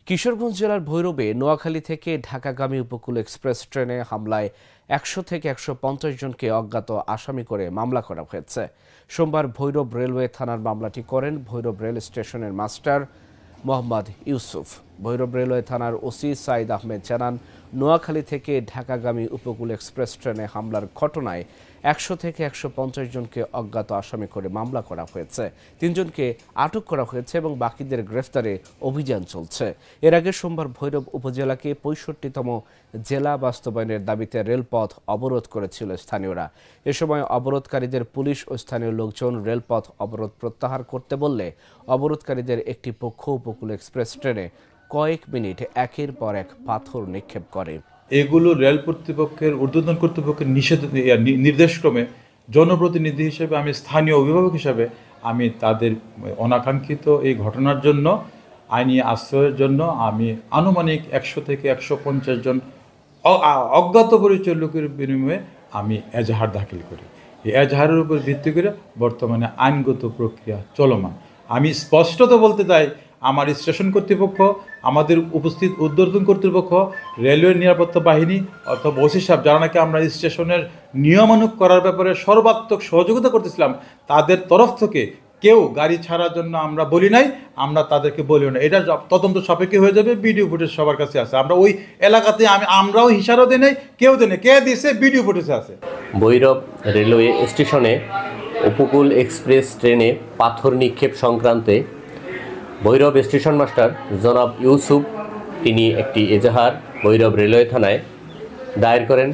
কিশোরগঞ্জ জেলার ভৈরবে নোয়াখালী থেকে ঢাকাগামী উপকূল এক্সপ্রেস ট্রেনে হামলায় ১০০ থেকে ১৫০ জনকে অজ্ঞাত আসামি করে মামলা করা হয়েছে। সোমবার ভৈরব রেলওয়ে থানার মামলাটি করেন ভৈরব রেল স্টেশনের মাস্টার মোহাম্মদ ইউসুফ। ভৈরব রেলওয়ে থানার ওসি সাইদ আহমেদ জানান, নোয়াখালী থেকে ঢাকাগামী উপকূল এক্সপ্রেস ট্রেনে হামলার ঘটনায় ১০০ থেকে ১৫০ জনকে অজ্ঞাত আসামি করে মামলা করা হয়েছে। ৩ জনকে আটক করা হয়েছে এবং বাকিদের গ্রেফতারে অভিযান চলছে। এর আগে সোমবার ভৈরব উপজেলাকে ৬৫তম জেলা বাস্তবায়নের দাবিতে রেলপথ অবরোধ করেছিল স্থানীয়রা। এ সময় অবরোধকারীদের পুলিশ ও স্থানীয় লোকজন রেলপথ অবরোধ প্রত্যাহার করতে বললে অবরোধকারীদের একটি পক্ষ উপকূল এক্সপ্রেস ট্রেনে কয়েক মিনিট একের পর এক পাথর নিক্ষেপ করে। এগুলো রেল কর্তৃপক্ষের ঊর্ধ্বতন কর্তৃপক্ষের নির্দেশক্রমে জনপ্রতিনিধি হিসেবে আমি স্থানীয় অভিভাবক হিসেবে আমি তাদের অনাকাঙ্ক্ষিত এই ঘটনার জন্য আইনি আশ্রয়ের জন্য আমি আনুমানিক ১০০ থেকে ১৫০ জন অজ্ঞাত পরিচয় লোকের বিনিময়ে আমি এজাহার দাখিল করি। এই এজাহারের উপর ভিত্তি করে বর্তমানে আইনগত প্রক্রিয়া চলমান। আমি স্পষ্টত বলতে চাই, আমার স্টেশন কর্তৃপক্ষ, আমাদের উপস্থিত ঊর্ধ্বতন কর্তৃপক্ষ, রেলওয়ে নিরাপত্তা বাহিনী অথবা ওসি সাহেব, যারা নাকি আমরা স্টেশনের নিয়মানুগ করার ব্যাপারে সর্বাত্মক সহযোগিতা করতেছিলাম, তাদের তরফ থেকে কেউ গাড়ি ছাড়ার জন্য আমরা বলি নাই, আমরা তাদেরকে বলিও না। এটা তদন্ত সাপেক্ষে হয়ে যাবে। ভিডিও ফুটেজ সবার কাছে আছে। আমরা ওই এলাকাতে আমরাও হিসারও দিই নাই, কেউ দেয় কে দিয়েছে, ভিডিও ফুটেজে আছে। ভৈরব রেলওয়ে স্টেশনে উপকূল এক্সপ্রেস ট্রেনে পাথর নিক্ষেপ সংক্রান্তে ভৈরব স্টেশন মাস্টার জনাব ইউসুফ তিনি একটি এজাহার ভৈরব রেলওয়ে থানায় দায়ের করেন।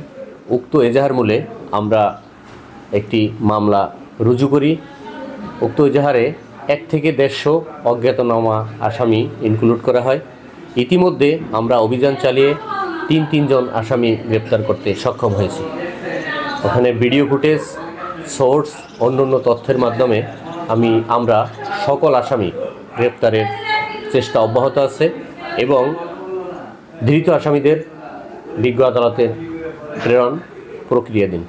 উক্ত এজাহার মূলে আমরা একটি মামলা রুজু করি। উক্ত এজাহারে ১ থেকে ১৫০ অজ্ঞাতনামা আসামি ইনক্লুড করা হয়। ইতিমধ্যে আমরা অভিযান চালিয়ে ৩ জন আসামি গ্রেপ্তার করতে সক্ষম হয়েছি। ওখানে ভিডিও ফুটেজ, সোর্স, অন্যান্য তথ্যের মাধ্যমে আমরা সকল আসামি গ্রেপ্তারের চেষ্টা অব্যাহত আছে এবং ধৃত আসামিদের বিজ্ঞ আদালতের প্রেরণ প্রক্রিয়াধীন।